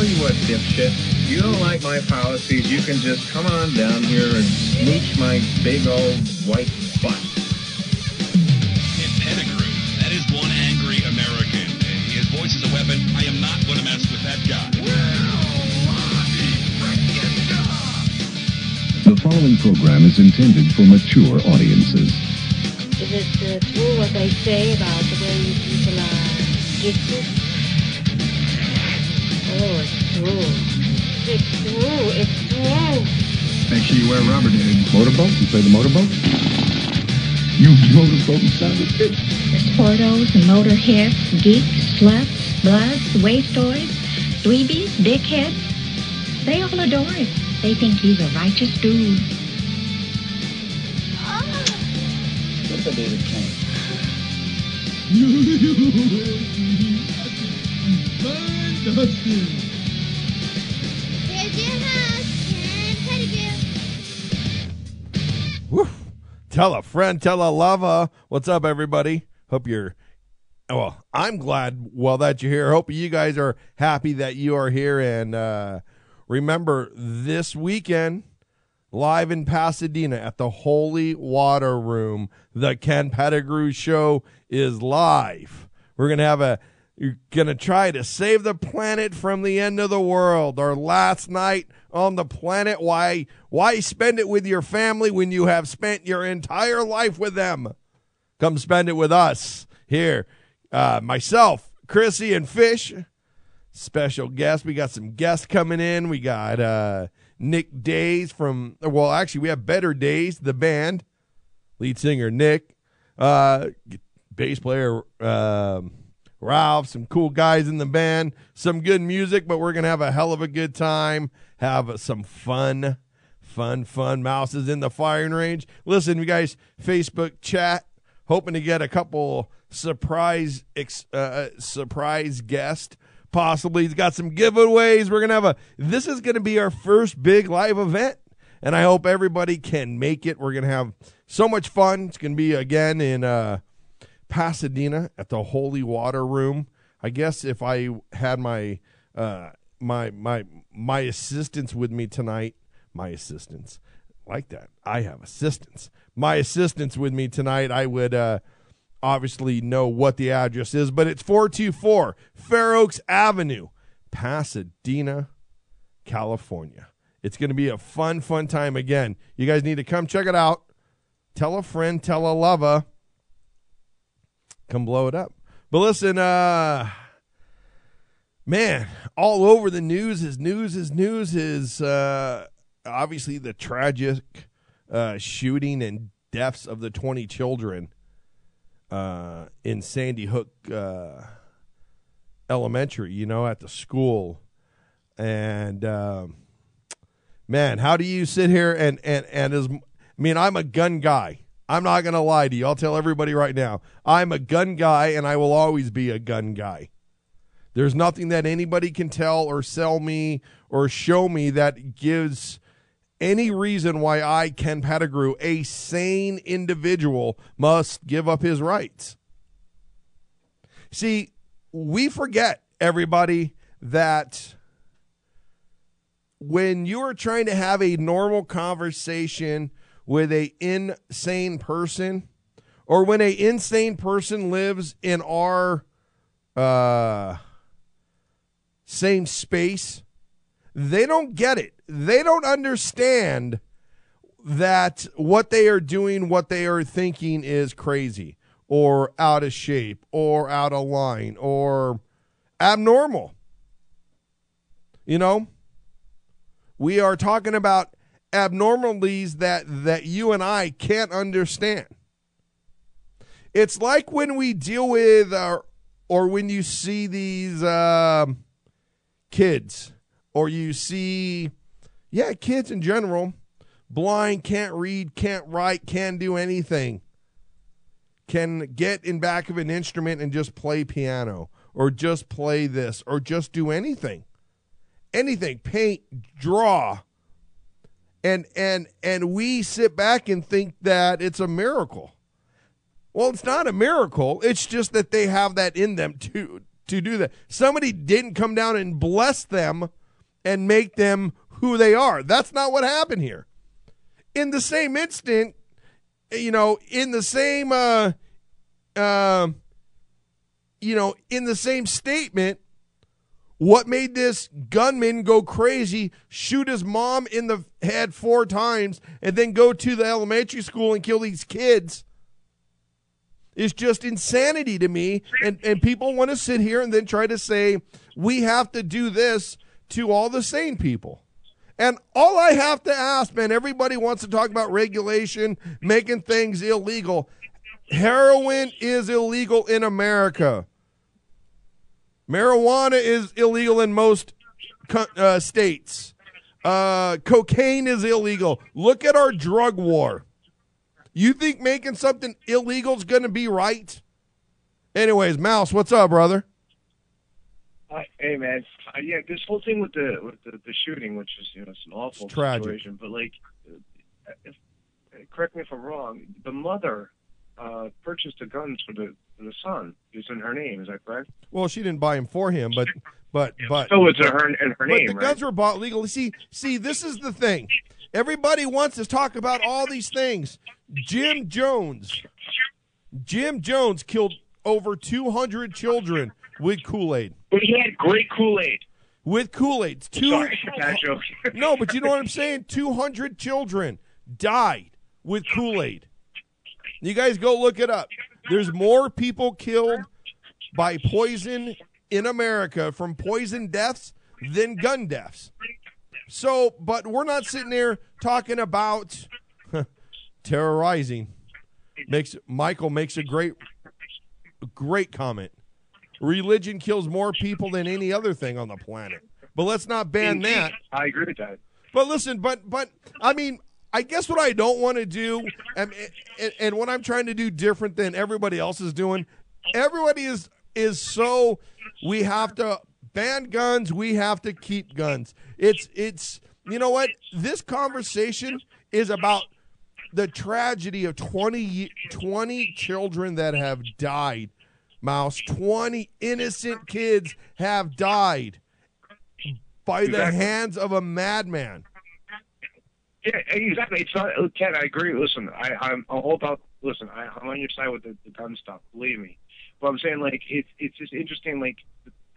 tell you what, dipshit. If you don't like my policies, you can just come on down here and smooch my big old white butt. Ken Pettigrew, that is one angry American. His voice is a weapon. I am not going to mess with that guy. The following program is intended for mature audiences. Is it true what they say about the way you people are gifted? Oh, it's true. It's true. It's true. Make sure you wear rubber, dude. Motorboat? You play the motorboat? You motorboat son of a bitch. The sportos, the motorheads, geeks, sluts, bloods, wastoids, dweebies, dickheads, they all adore him. They think he's a righteous dude. What's the David King? Here's your host, Ken Pettigrew. Woo. Tell a friend, tell a lover. What's up, everybody? Hope you're, well, I'm glad, that you're here. Hope you guys are happy that you are here. And remember, this weekend, live in Pasadena at the Holy Water Room, the Ken Pettigrew Show is live. You're going to try to save the planet from the end of the world. Our last night on the planet. Why spend it with your family when you have spent your entire life with them? Come spend it with us here. Myself, Chrissy, and Fish. Special guest. We got some guests coming in. We got Nick Days we have Better Days, the band. Lead singer Nick. Bass player Ralph, some cool guys in the band, some good music, but we're going to have a hell of a good time, have some fun mouses in the firing range. Listen, you guys, Facebook chat, hoping to get a couple surprise guests, possibly. He's got some giveaways. We're going to this is going to be our first big live event, and I hope everybody can make it. We're going to have so much fun. It's going to be, again, in Pasadena at the Holy Water Room. I guess if I had my assistants with me tonight, my assistants with me tonight, I would obviously know what the address is, but it's 424 Fair Oaks Avenue, Pasadena, California. It's going to be a fun time again. You guys need to come check it out. Tell a friend, tell a lover. Come blow it up. But listen, man, all over the news is obviously the tragic shooting and deaths of the 20 children in Sandy Hook Elementary, at the school. And, man, how do you sit here I'm a gun guy. I'm not going to lie to you. I'll tell everybody right now. I'm a gun guy, and I will always be a gun guy. There's nothing that anybody can tell or sell me or show me that gives any reason why I, Ken Pettigrew, a sane individual, must give up his rights. See, we forget, everybody, that when you are trying to have a normal conversation with a insane person, or when a insane person lives in our same space, they don't get it. They don't understand that what they are doing, what they are thinking is crazy or out of shape or out of line or abnormal. We are talking about abnormalities that you and I can't understand. It's like when we deal with or when you see these kids, or you see kids in general, blind, can't read, can't write, can't do anything, can get in back of an instrument and just play piano or just play this or just do anything, paint, draw. And we sit back and think that it's a miracle. Well, it's not a miracle. It's just that they have that in them to do that. Somebody didn't come down and bless them and make them who they are. That's not what happened here. In the same instant, in the same, in the same statement, what made this gunman go crazy, shoot his mom in the head 4 times, and then go to the elementary school and kill these kids is just insanity to me. And people want to sit here and then try to say, we have to do this to all the sane people. And all I have to ask, man, everybody wants to talk about regulation, making things illegal. Heroin is illegal in America. Marijuana is illegal in most states. Cocaine is illegal. Look at our drug war. You think making something illegal is going to be right? Anyways, Mouse, what's up, brother? Hey, man. Yeah, this whole thing with the shooting, which is it's an awful situation, but correct me if I'm wrong. The mother purchased the guns for the son. It's in her name. Is that correct? Well, she didn't buy him for him, but so it's in her name. But the guns were bought legally. See, this is the thing. Everybody wants to talk about all these things. Jim Jones killed over 200 children with Kool-Aid. But he had great Kool-Aid. With Kool-Aid. Sorry, bad joke. No, but you know what I'm saying? 200 children died with Kool-Aid. You guys go look it up. There's more people killed by poison in America from poison deaths than gun deaths. So, but we're not sitting there talking about terrorizing. Michael makes a great comment. Religion kills more people than any other thing on the planet. But let's not ban that. I agree with that. But listen, but I mean, I guess what I don't want to do, and what I'm trying to do different than everybody else is doing, everybody is so, we have to ban guns, we have to keep guns. It's you know what? This conversation is about the tragedy of 20 children that have died. Mouse, 20 innocent kids have died by the hands of a madman. Yeah, exactly. It's not, Ken, I agree. Listen, I'm all about, I'm on your side with the gun stuff, believe me. But I'm saying, it's just interesting,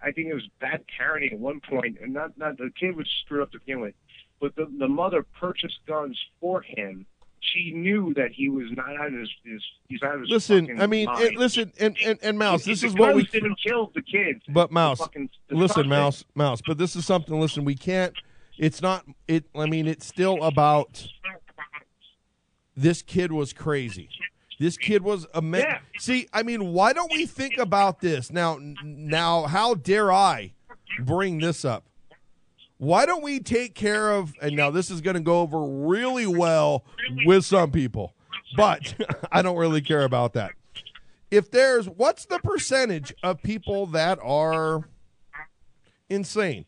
I think it was bad parenting at one point, and not the kid was screwed up to begin with, but the mother purchased guns for him. She knew that he was not out of he's out of his listen, I mean, and Mouse, this is what we didn't kill the kids. But Mouse, listen, Mouse, but this is something. Listen, we can't. It's not. I mean, it's still about. This kid was crazy. This kid was a man. Yeah. See, I mean, why don't we think about this now? How dare I bring this up? Why don't we take care of, and now this is going to go over really well with some people, but I don't really care about that. What's the percentage of people that are insane?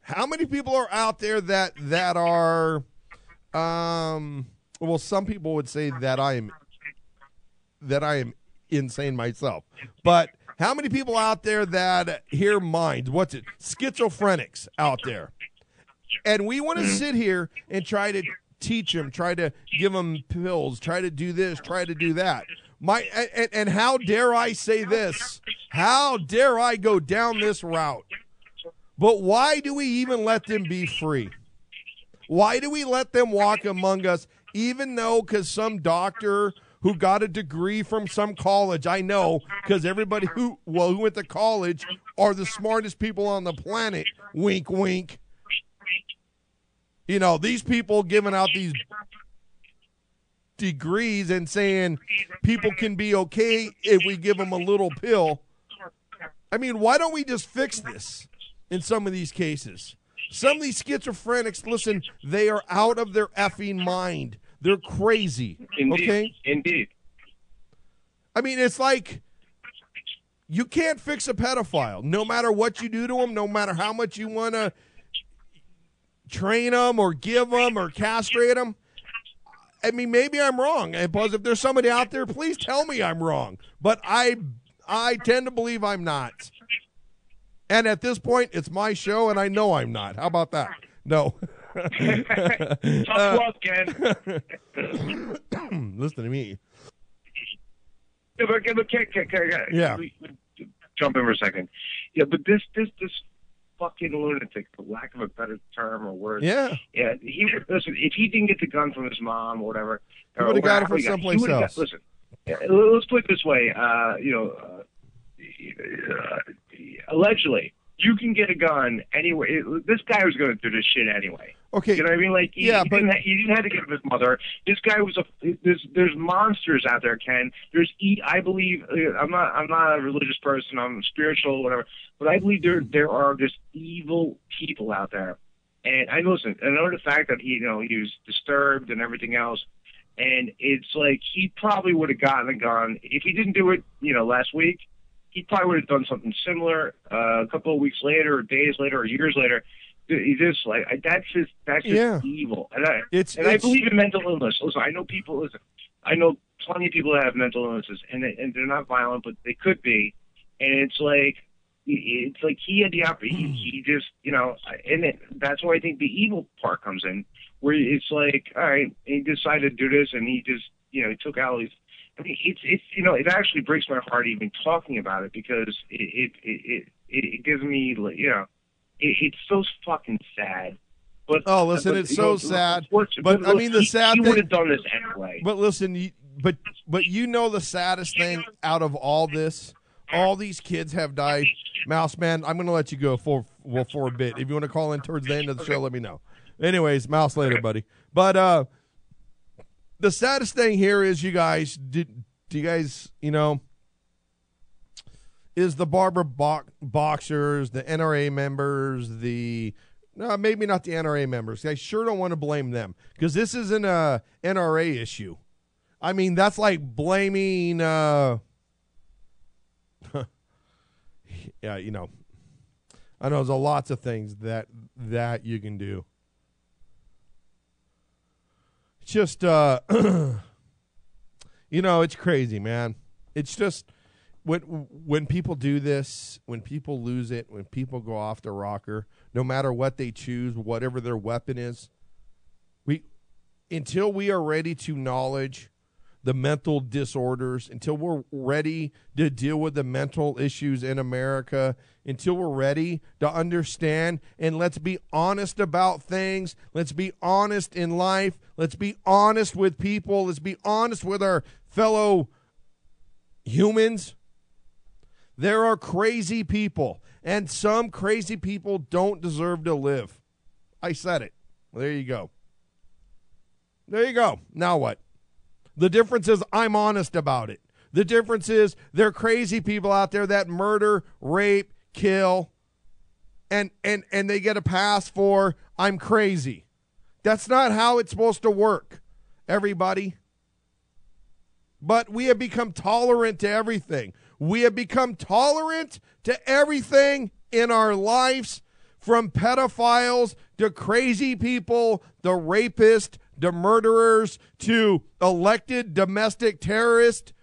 How many people are out there that are, well, some people would say that I am insane myself, but how many people out there that hear minds? What's it? Schizophrenics out there. And we want to sit here and try to teach them, try to give them pills, try to do this, try to do that. And how dare I say this? How dare I go down this route? But why do we even let them be free? Why do we let them walk among us, even though because some doctor who got a degree from some college, I know, because everybody who went to college are the smartest people on the planet, wink, wink. You know, these people giving out these degrees and saying people can be okay if we give them a little pill. I mean, why don't we just fix this in some of these cases? Some of these schizophrenics, listen, they are out of their effing mind. They're crazy. Indeed. Okay? Indeed. I mean, it's like you can't fix a pedophile. No matter what you do to them, no matter how much you want to train them or give them or castrate them. I mean, maybe I'm wrong. Because if there's somebody out there, please tell me I'm wrong. But I I tend to believe I'm not. And at this point, it's my show, and I know I'm not. How about that? No. Tough luck, Ken. Listen to me. Yeah, but Yeah. Jump in for a second. Yeah, but this fucking lunatic, for lack of a better term or word. Yeah. Yeah. Listen. If he didn't get the gun from his mom or whatever, He would have got it from someplace else. Listen. Let's put it this way. Allegedly, you can get a gun anywhere. This guy was going to do this shit anyway. Okay. You know what I mean? Like, he didn't have to give him his mother. This guy was there's monsters out there, Ken. I believe, I'm not a religious person. I'm spiritual, whatever. But I believe there are just evil people out there. And I know the fact that he was disturbed and everything else. And it's like, he probably would have gotten a gun. If he didn't do it, last week, he probably would have done something similar a couple of weeks later or days later or years later. That's just evil. And I believe in mental illness. Listen, I know plenty of people that have mental illnesses, and they're not violent, but they could be. And it's like he had the opportunity. He just, and that's why I think the evil part comes in, where it's like, all right, he decided to do this, and he just, he took out all these. I mean, it's it actually breaks my heart even talking about it, because it gives me, it's so fucking sad. But listen, it's so sad. But I mean, the sad thing, he would have done this anyway. But listen, but the saddest thing out of all this, all these kids have died. Mouse Man, I'm going to let you go for a bit. If you want to call in towards the end of the show, let me know. Anyways, Mouse later, buddy. But the saddest thing here is, you guys, do you guys, is the barber boxers, the NRA members, no, maybe not the NRA members. I sure don't want to blame them, because this isn't a NRA issue. I mean, that's like blaming, yeah, I know there's lots of things that you can do. Just, it's crazy, man. It's just, when people do this, when people lose it, when people go off the rocker, no matter what they choose, whatever their weapon is, until we are ready to acknowledge the mental disorders, until we're ready to deal with the mental issues in America, until we're ready to understand, and let's be honest about things. Let's be honest in life. Let's be honest with people. Let's be honest with our fellow humans. There are crazy people, and some crazy people don't deserve to live. I said it. Well, there you go. There you go. Now what? The difference is I'm honest about it. The difference is there are crazy people out there that murder, rape, kill, and they get a pass for I'm crazy. That's not how it's supposed to work, everybody. But we have become tolerant to everything. We have become tolerant to everything in our lives, from pedophiles to crazy people, the rapists, the murderers, to elected domestic terrorists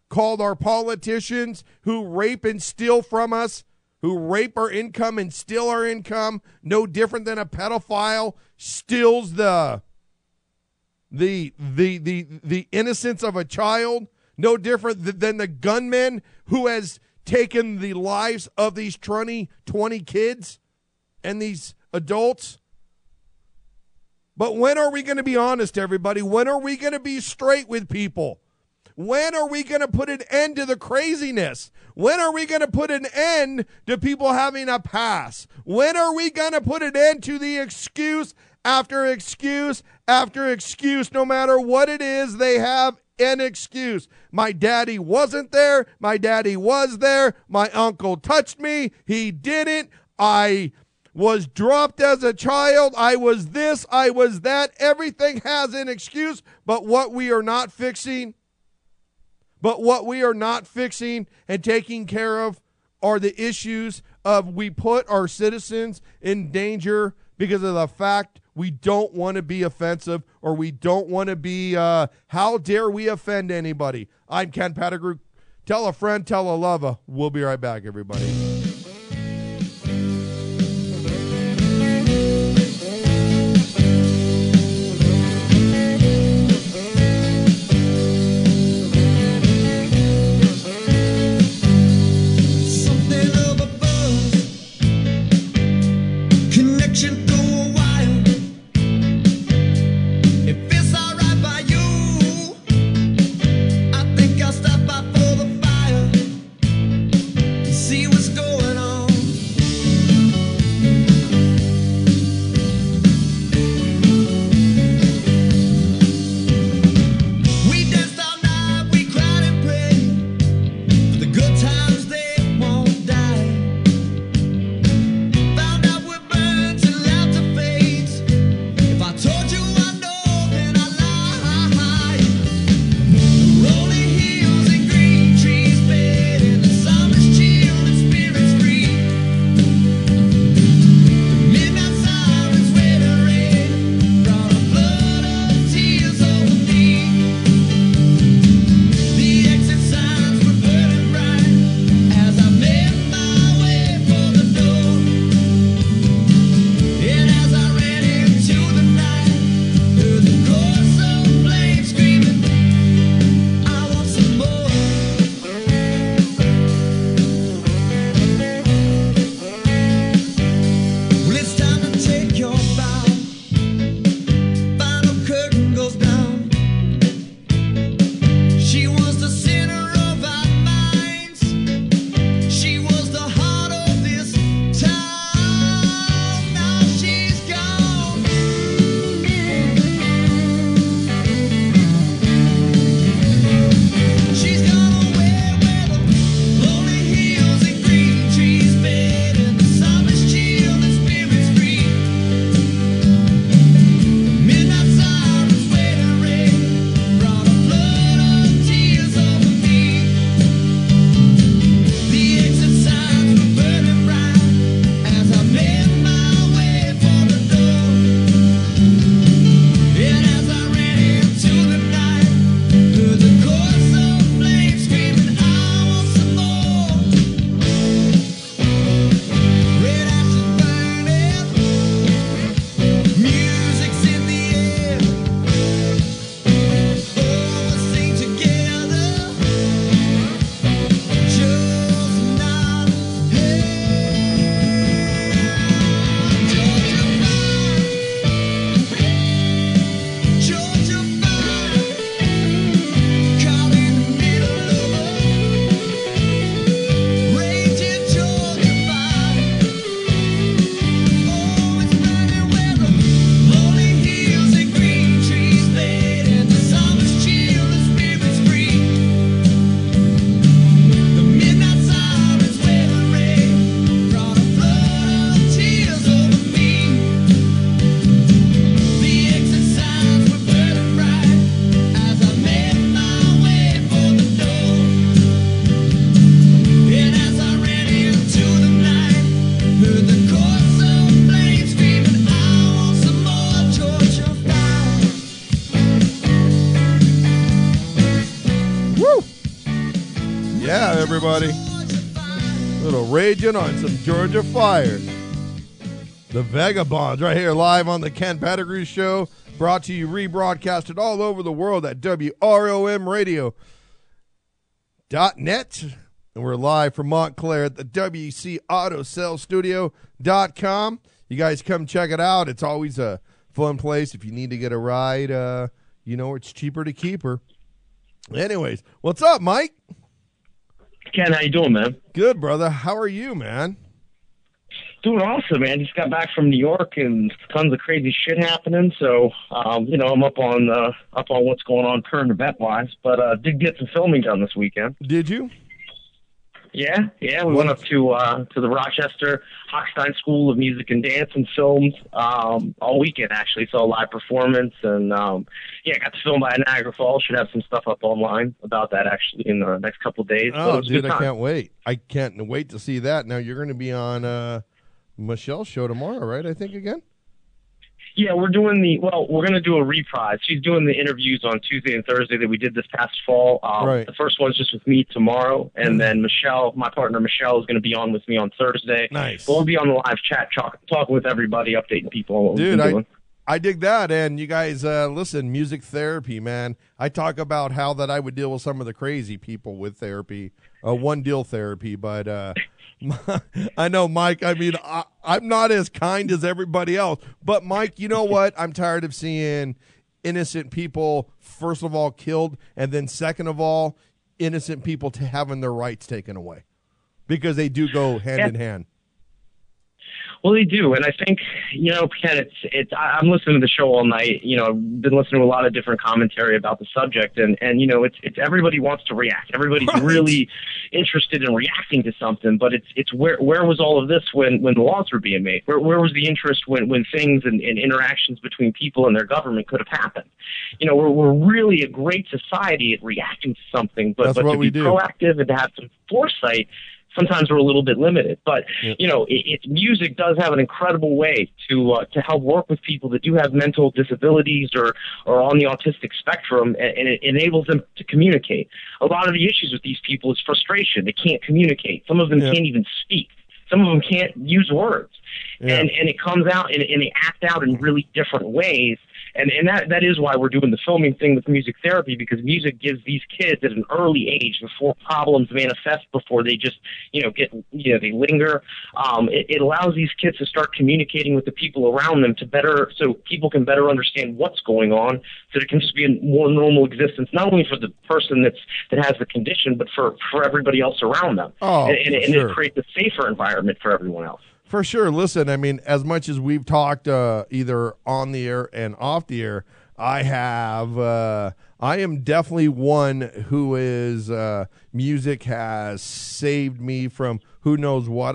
called our politicians, who rape and steal from us, who rape our income and steal our income, no different than a pedophile steals the innocence of a child, no different than the gunman who has taken the lives of these 20 kids and these adults. But when are we going to be honest, everybody? When are we going to be straight with people? When are we going to put an end to the craziness? When are we going to put an end to people having a pass? When are we going to put an end to the excuse after excuse after excuse? No matter what it is, they have an excuse. My daddy wasn't there. My daddy was there. My uncle touched me. He didn't. I was dropped as a child. I was this. I was that. Everything has an excuse. But what we are not fixing and taking care of are the issues of we put our citizens in danger because of the fact we don't want to be offensive, or we don't want to be, how dare we offend anybody? I'm Ken Pettigrew, Tell a friend, tell a lover. We'll be right back, everybody. Everybody, little raging on some Georgia fire. The Vagabonds right here live on the Ken Pettigrew Show, brought to you, rebroadcasted all over the world at WROMradio.net. And we're live from Montclair at the WCAutoSalesStudio.com. You guys come check it out. It's always a fun place. If you need to get a ride, it's cheaper to keep her. Anyways, what's up, Mike? Ken, how you doing, man? Good, brother. How are you, man? Doing awesome, man. Just got back from New York and tons of crazy shit happening. So, I'm up on what's going on current event wise. But did get some filming done this weekend. Did you? Yeah. We went up to the Rochester Hochstein School of Music and Dance and filmed all weekend, actually. Saw a live performance and, got to film by Niagara Falls. Should have some stuff up online about that, actually, in the next couple of days. Oh, dude, I can't wait. I can't wait to see that. Now, you're going to be on Michelle's show tomorrow, right, I think, again? Yeah, we're going to do a reprise. She's doing the interviews on Tuesday and Thursday that we did this past fall. Right. The first one's just with me tomorrow, and then Michelle, my partner Michelle, is going to be on with me on Thursday. Nice. We'll be on the live chat talking with everybody, updating people on what we've been doing. I dig that, and you guys, listen, music therapy, man. I talk about how that I would deal with some of the crazy people with therapy, one-deal therapy, but I know, Mike, I mean, I'm not as kind as everybody else, but, Mike, you know what? I'm tired of seeing innocent people, first of all, killed, and then second of all, innocent people having their rights taken away, because they do go hand in hand. Well, they do, and I think, Ken, I'm listening to the show all night. I've been listening to a lot of different commentary about the subject, and it's everybody wants to react. Everybody's really interested in reacting to something, but it's where was all of this when the laws were being made? Where was the interest when things and interactions between people and their government could have happened? We're really a great society at reacting to something, but to be proactive and to have some foresight, sometimes we're a little bit limited, but music does have an incredible way to help work with people that do have mental disabilities or on the autistic spectrum, and it enables them to communicate. A lot of the issues with these people is frustration. They can't communicate. Some of them can't even speak. Some of them can't use words, and it comes out and they act out in really different ways. And that is why we're doing the filming thing with music therapy, because music gives these kids at an early age, before problems manifest, before they just, they linger. It allows these kids to start communicating with the people around them so people can better understand what's going on, so it can just be a more normal existence, not only for the person that has the condition, but for everybody else around them. And it creates a safer environment for everyone else. For sure. Listen, I mean, as much as we've talked either on the air and off the air, I am definitely one who is music has saved me from who knows what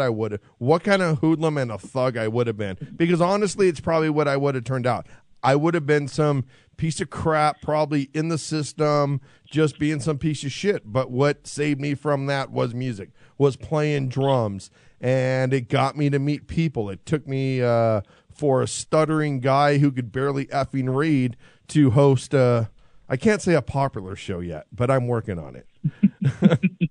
kind of hoodlum and a thug I would have been. Because honestly, it's probably what I would have turned out. I would have been some piece of crap, probably in the system, just being some piece of shit. But what saved me from that was music, was playing drums. And it got me to meet people. It took me for a stuttering guy who could barely effing read to host I can't say a popular show yet, but I'm working on it.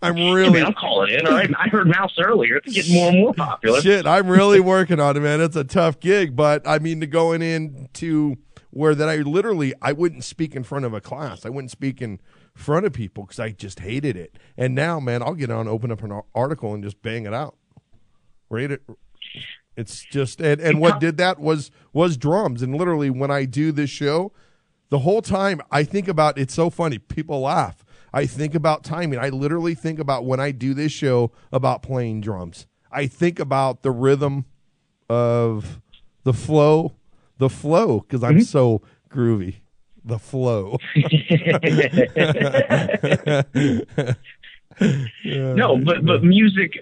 I'm calling in. All right, I heard Mouse earlier. It's getting more and more popular. Shit, I'm really working on it, man. It's a tough gig, but I mean, going into where that I wouldn't speak in front of a class. I wouldn't speak in front of people because I just hated it. And now, man, I'll get on, open up an article, and just bang it out. Read it. It's just and what did that was drums. And literally, when I do this show, the whole time I think about, it's so funny, people laugh, I think about timing. I literally think about, when I do this show, about playing drums. I think about the rhythm of the flow because I'm so groovy. The flow. No, but music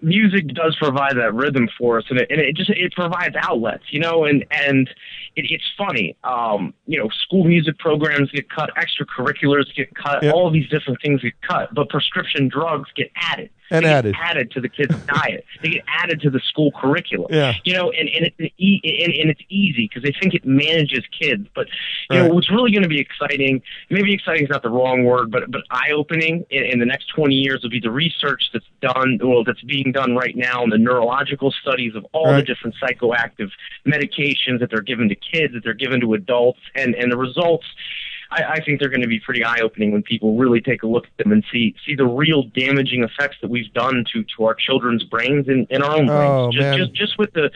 does provide that rhythm for us, and it provides outlets, and it's funny. School music programs get cut, extracurriculars get cut, all these different things get cut, but prescription drugs get added. They get added to the kids' diet. They get added to the school curriculum. Yeah. And it's easy because they think it manages kids. But what's really going to be exciting, maybe exciting is not the wrong word, but eye-opening in the next 20 years will be the research that's being done right now, and the neurological studies of all the different psychoactive medications that they're given to kids, that they're given to adults, and the results. I think they're going to be pretty eye-opening when people really take a look at them and see the real damaging effects that we've done to our children's brains and our own brains, just with the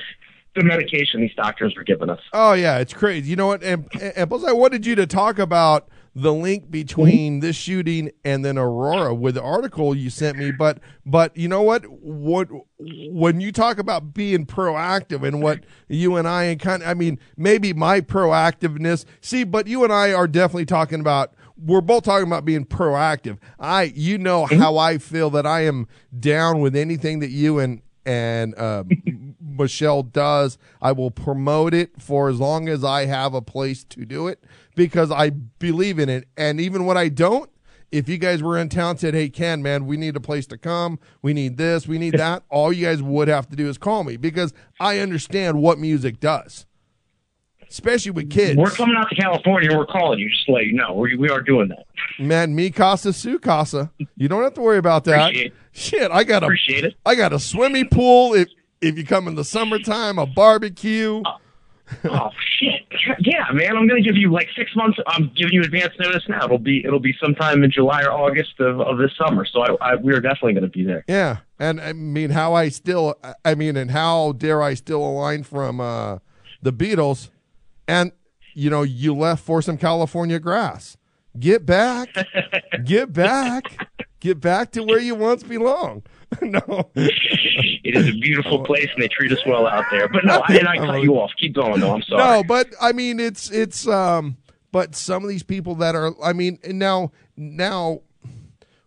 medication these doctors are giving us. Oh, yeah, it's crazy. You know what? And plus, I wanted you to talk about the link between this shooting and then Aurora with the article you sent me. But you know what when you talk about being proactive and what you and I maybe my proactiveness, but you and I are definitely talking about, we're both talking about being proactive. How I feel that I am down with anything that you and Michelle does. I will promote it for as long as I have a place to do it, because I believe in it. And even when I don't, if you guys were in town and said, hey, Ken, man, we need a place to come, we need this, we need that, all you guys would have to do is call me, because I understand what music does. especially with kids. We're coming out to California and we're calling you, just to let you know. We are doing that. Man, mi casa, su casa. You don't have to worry about that. Appreciate it. Shit, I got a swimming pool if you come in the summertime, a barbecue. Oh shit! Yeah, man, I'm gonna give you like 6 months. I'm giving you advance notice now. It'll be sometime in July or August of this summer. So we are definitely gonna be there. Yeah, and I mean, and how dare I still align from the Beatles, and you left for some California grass. Get back, get back to where you once belonged. No, it is a beautiful place, and they treat us well out there. But no, I cut you off. Keep going, though. I'm sorry. No, but I mean, it's but some of these people that are, I mean, now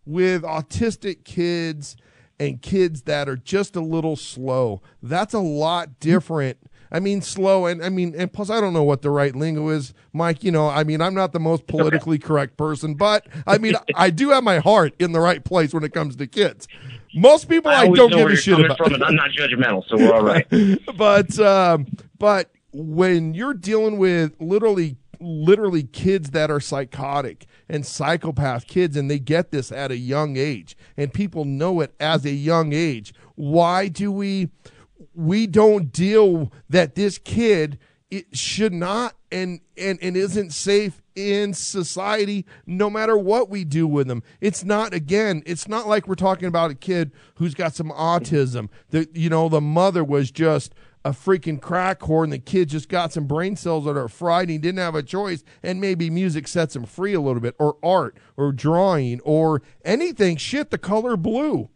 with autistic kids and kids that are just a little slow, that's a lot different. I mean, slow, and plus, I don't know what the right lingo is, Mike. I mean, I'm not the most politically correct person, but I mean, I do have my heart in the right place when it comes to kids. Most people I don't give a shit about. From, and I'm not judgmental, so we're all right. But when you're dealing with literally kids that are psychotic and psychopath kids, and they get this at a young age, and people know it as a young age, why do we don't deal that this kid should not and isn't safe in society no matter what we do with them? It's not like we're talking about a kid who's got some autism. The mother was just a freaking crack whore, and the kid just got some brain cells that are fried, and he didn't have a choice, and maybe music sets him free a little bit, or art, or drawing, or anything. Shit, the color blue.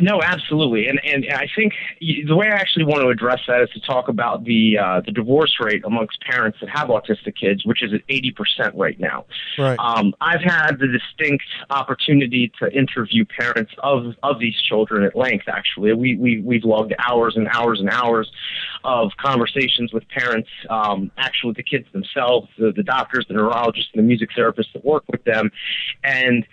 No, absolutely, and I think the way I actually want to address that is to talk about the divorce rate amongst parents that have autistic kids, which is at 80% right now. Right. I've had the distinct opportunity to interview parents of these children at length. Actually, we've logged hours and hours and hours of conversations with parents, actually the kids themselves, the doctors, the neurologists, and the music therapists that work with them, and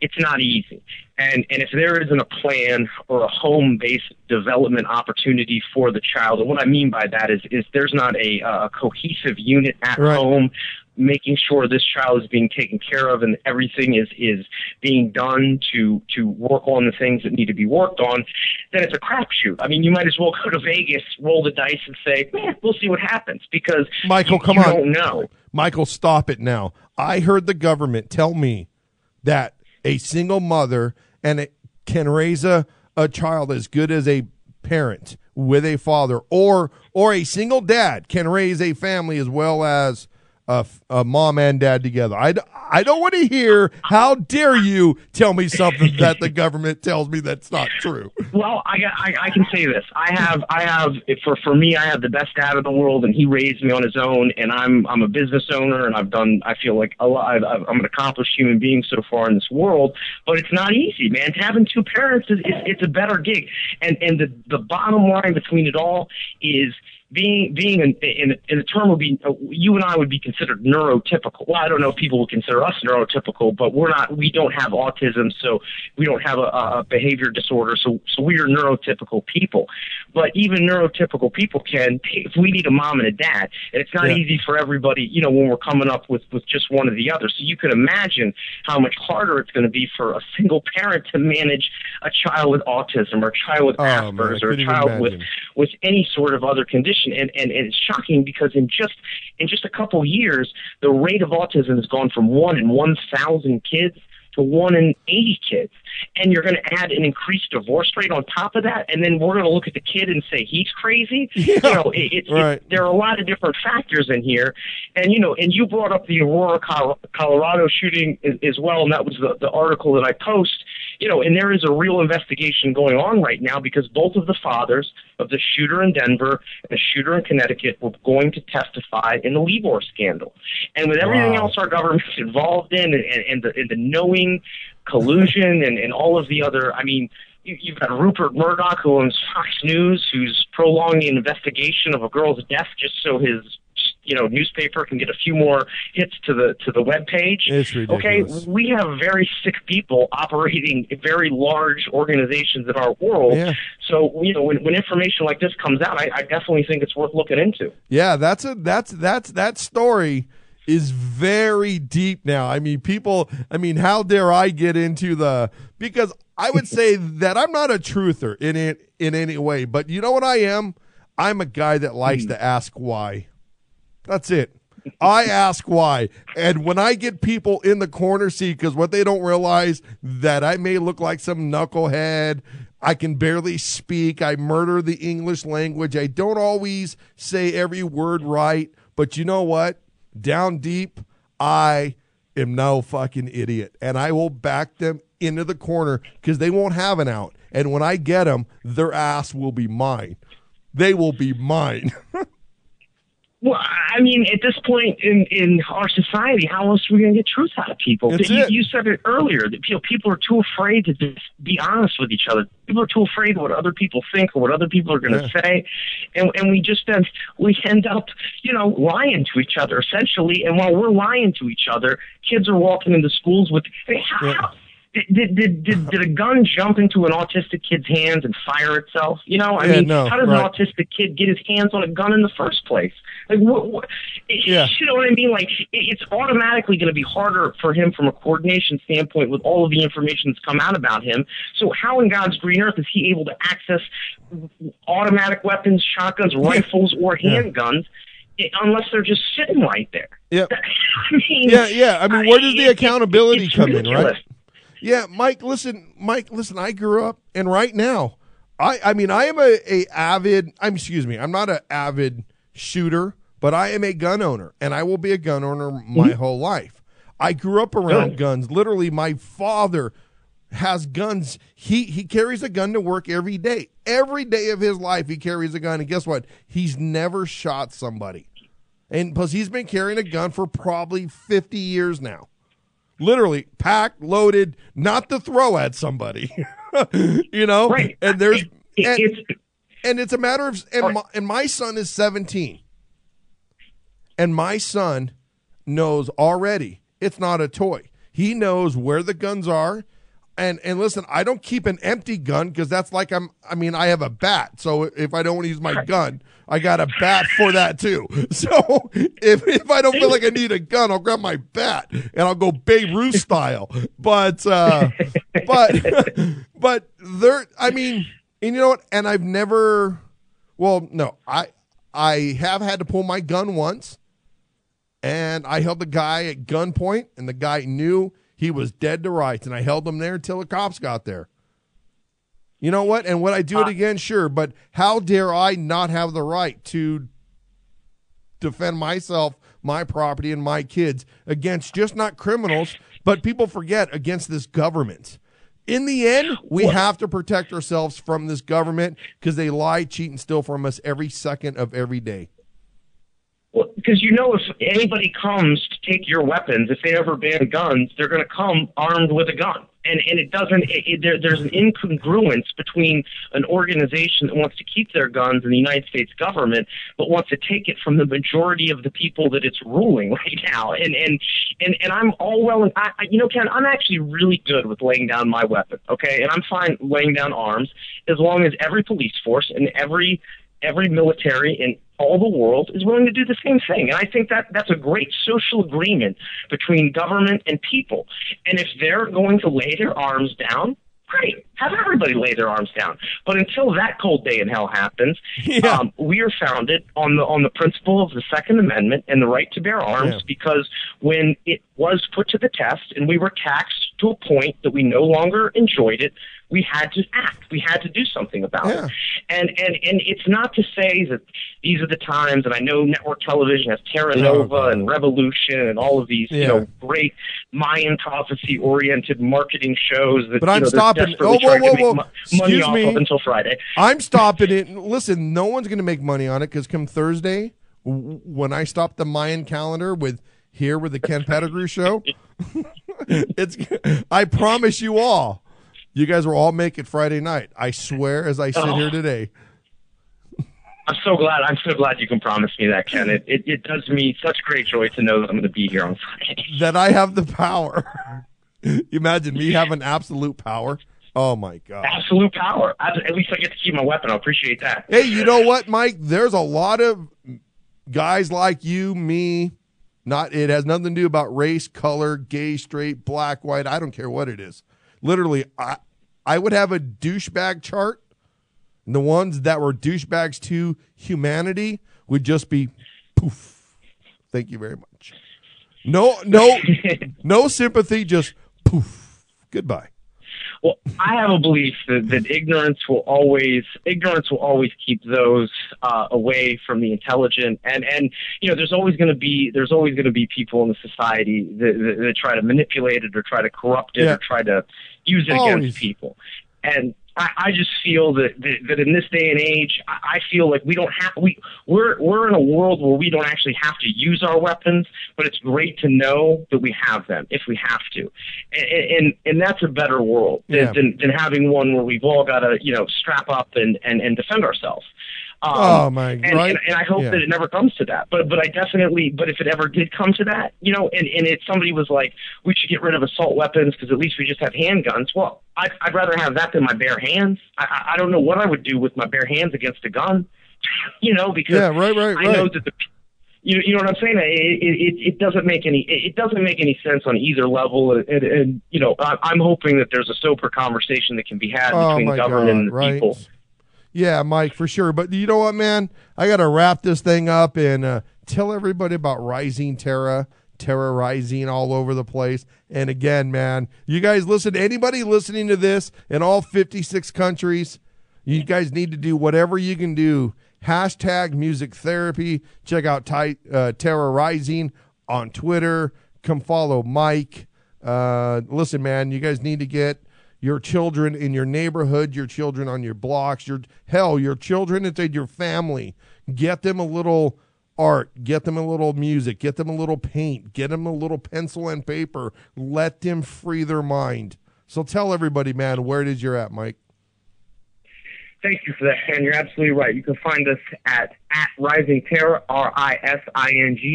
it's not easy. And if there isn't a plan or a home-based development opportunity for the child, and what I mean by that is there's not a cohesive unit at home making sure this child is being taken care of and everything is being done to work on the things that need to be worked on, then it's a crapshoot. I mean, you might as well go to Vegas, roll the dice, and say, we'll see what happens, because Michael, you don't know. Michael, stop it now. I heard the government tell me that a single mother can raise a child as good as a parent with a father, or a single dad can raise a family as well as a mom and dad together. I don't want to hear, how dare you tell me something that the government tells me that's not true. Well, I can say this. I have for me, I have the best dad in the world, and he raised me on his own, and I'm a business owner, and I feel like a lot, I'm an accomplished human being so far in this world, but it's not easy, man. Having two parents it's a better gig. And the bottom line between it all is being in the term would be, you and I would be considered neurotypical. Well, I don't know if people would consider us neurotypical, but we don't have autism, so we don't have a behavior disorder, so we are neurotypical people. But even neurotypical people if we need a mom and a dad, and it's not easy for everybody, when we're coming up with just one or the other. So you can imagine how much harder it's going to be for a single parent to manage a child with autism, or a child with Asperger's, or a child with any sort of other condition. And it's shocking, because in just a couple of years, the rate of autism has gone from 1 in 1,000 kids to 1 in 80 kids. And you're going to add an increased divorce rate on top of that, and then we're going to look at the kid and say he's crazy. Yeah, there are a lot of different factors in here. And and you brought up the Aurora, Colorado shooting as well, and that was the article that I post. And there is a real investigation going on right now, because both of the fathers of the shooter in Denver and the shooter in Connecticut were going to testify in the Libor scandal. And with everything else our government's involved in, and the knowing collusion and all of the other, I mean, you've got Rupert Murdoch, who owns Fox News, who's prolonging an investigation of a girl's death just so his newspaper can get a few more hits to the web page. It's ridiculous. Okay, we have very sick people operating very large organizations in our world. Yeah. So when information like this comes out, I definitely think it's worth looking into. Yeah, that story is very deep now. I mean, how dare I get into because I would say that I'm not a truther in any way, but you know what I am? I'm a guy that likes to ask why. That's it. I ask why. And when I get people in the corner seat, because what they don't realize, that I may look like some knucklehead, I can barely speak, I murder the English language, I don't always say every word right, but you know what? Down deep, I am no fucking idiot, and I will back them into the corner because they won't have an out. And when I get them, their ass will be mine. They will be mine. Well, I mean, at this point in our society, how else are we going to get truth out of people? You said it earlier that people are too afraid to just be honest with each other. People are too afraid of what other people think or what other people are going to say, and we end up lying to each other essentially. And while we're lying to each other, kids are walking into schools with. Did a gun jump into an autistic kid's hands and fire itself? How does an autistic kid get his hands on a gun in the first place? Like, what yeah. You know what I mean? Like, it's automatically going to be harder for him from a coordination standpoint with all of the information that's come out about him. So how in God's green earth is he able to access automatic weapons, shotguns, rifles, or handguns? Unless they're just sitting right there. Yeah. I mean, where does the accountability come ridiculous. in, right? Yeah, Mike, listen, I grew up, and right now, I am I'm not an avid shooter, but I am a gun owner, and I will be a gun owner my whole life. I grew up around guns. Literally, my father has guns. He carries a gun to work every day. Every day of his life, he carries a gun, and guess what? He's never shot somebody. And plus, he's been carrying a gun for probably 50 years now. Literally packed, loaded, not to throw at somebody, Right. And it's a matter of, and my son is 17, and my son knows already it's not a toy. He knows where the guns are, and listen, I don't keep an empty gun because that's like I have a bat, so if I don't want to use my gun, I got a bat for that too. So if I don't feel like I need a gun, I'll grab my bat and I'll go Babe Ruth style. But there, and you know what? And I've never, I have had to pull my gun once, and I held the guy at gunpoint, and the guy knew he was dead to rights, and I held him there until the cops got there. You know what? And would I do it again? Sure. But how dare I not have the right to defend myself, my property, and my kids against just not criminals, but people forget, against this government. In the end, we have to protect ourselves from this government because they lie, cheat, and steal from us every second of every day. Well, because if anybody comes to take your weapons, if they ever ban guns, they're going to come armed with a gun. And it doesn't. There's an incongruence between an organization that wants to keep their guns in the United States government, but wants to take it from the majority of the people that it's ruling right now. And I'm all well. Ken, I'm actually really good with laying down my weapon. Okay, and I'm fine laying down arms as long as every police force and every military in all the world is willing to do the same thing. And I think that's a great social agreement between government and people. And if they're going to lay their arms down, great. Have everybody lay their arms down. But until that cold day in hell happens, we are founded on the principle of the Second Amendment and the right to bear arms, because when it was put to the test and we were taxed to a point that we no longer enjoyed it, we had to act. We had to do something about it. And it's not to say that these are the times, and I know network television has Terra Nova and Revolution and all of these, great Mayan prophecy-oriented marketing shows that I'm stopping. desperately trying to make money off of until Friday. I'm stopping it. Listen, no one's going to make money on it because come Thursday, when I stop the Mayan calendar with the Ken Pettigrew Show, I promise you all, you guys will all make it Friday night. I swear, as I sit here today. I'm so glad you can promise me that, Ken. It does me such great joy to know that I'm going to be here on Friday. That I have the power. Imagine me having absolute power. Oh, my God. Absolute power. At least I get to keep my weapon. I appreciate that. Hey, you know what, Mike? There's a lot of guys like you, me. It has nothing to do about race, color, gay, straight, black, white. I don't care what it is. Literally, I would have a douchebag chart. And the ones that were douchebags to humanity would just be poof. Thank you very much. No sympathy, just poof. Goodbye. Well, I have a belief that ignorance will always keep those away from the intelligent, and there's always going to be people in the society that try to manipulate it or try to corrupt it or try to use it against people, and I just feel that in this day and age, I feel like we're in a world where we don't actually have to use our weapons, but it's great to know that we have them if we have to, and that's a better world than having one where we've all got to strap up and defend ourselves. And I hope that it never comes to that. But if it ever did come to that, and if somebody was like, we should get rid of assault weapons because at least we just have handguns. Well, I'd rather have that than my bare hands. I don't know what I would do with my bare hands against a gun, because I know that you know what I'm saying? It doesn't make any sense on either level. And I'm hoping that there's a sober conversation that can be had between the government and the people. Yeah, Mike, for sure. But you know what, man? I got to wrap this thing up and tell everybody about Rising Terra, terrorizing all over the place. And again, man, you guys listen, anybody listening to this in all 56 countries, you guys need to do whatever you can do. Hashtag music therapy. Check out Terrorizing on Twitter. Come follow Mike. Listen, man, you guys need to get your children in your neighborhood, your children on your blocks, your children inside your family. Get them a little art, get them a little music, get them a little paint, get them a little pencil and paper. Let them free their mind. So tell everybody, man, where it is you're at, Mike. Thank you for that, Ken. You're absolutely right. You can find us at Rising Terra, RISINGTERRA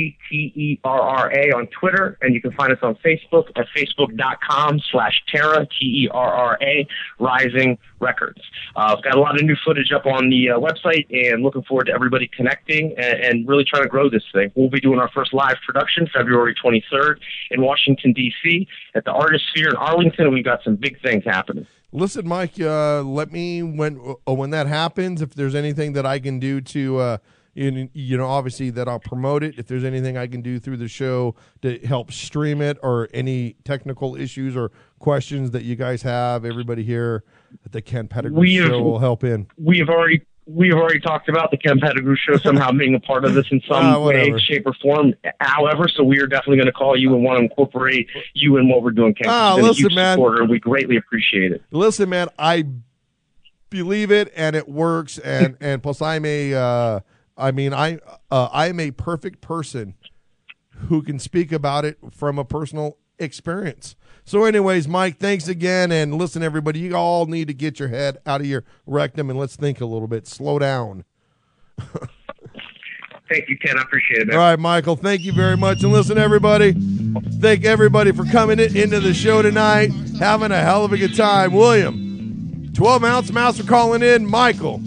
on Twitter, and you can find us on Facebook at facebook.com/Terra, TERRA, Rising Records. I've got a lot of new footage up on the website, and looking forward to everybody connecting and really trying to grow this thing. We'll be doing our first live production February 23rd in Washington, D.C. at the Artist Sphere in Arlington, and we've got some big things happening. Listen, Mike, let me, when that happens, if there's anything that I can do to, obviously that I'll promote it. If there's anything I can do through the show to help stream it or any technical issues or questions that you guys have, everybody here at the Ken Pettigrew Show will help in. We've already talked about the Ken Pettigrew Show somehow being a part of this in some way, shape, or form. However, so we are definitely going to call you and want to incorporate you in what we're doing, Ken. Listen, man. Supporter, and we greatly appreciate it. Listen, man, I believe it, and it works, and plus I'm I'm a perfect person who can speak about it from a personal experience. So anyways, Mike, thanks again. And listen, everybody, you all need to get your head out of your rectum and let's think a little bit. Slow down. Thank you, Ken. I appreciate it, man. All right, Michael, thank you very much. And listen, everybody, thank everybody for coming into the show tonight, having a hell of a good time. William, 12-ounce mouse for calling in. Michael,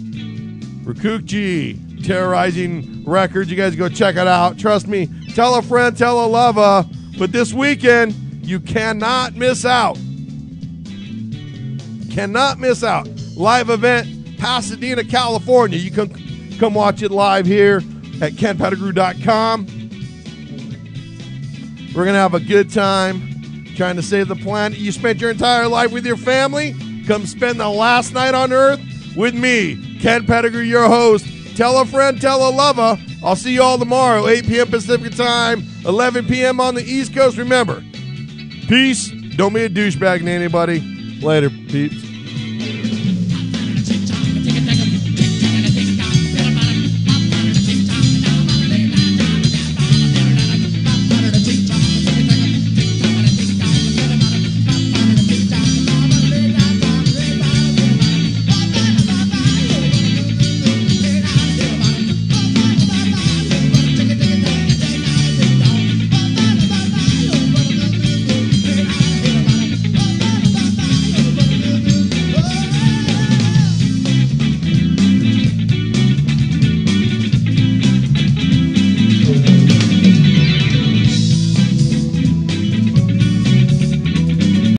Ricucci, Terrorizing Records. You guys go check it out. Trust me, tell a friend, tell a lover. But this weekend, you cannot miss out. Cannot miss out. Live event, Pasadena, California. You can come watch it live here at kenpettigrew.com. We're going to have a good time trying to save the planet. You spent your entire life with your family. Come spend the last night on Earth with me, Ken Pettigrew, your host. Tell a friend, tell a lover. I'll see you all tomorrow, 8 p.m. Pacific time, 11 p.m. on the East Coast. Remember, peace. Don't be a douchebag to anybody. Later, peeps.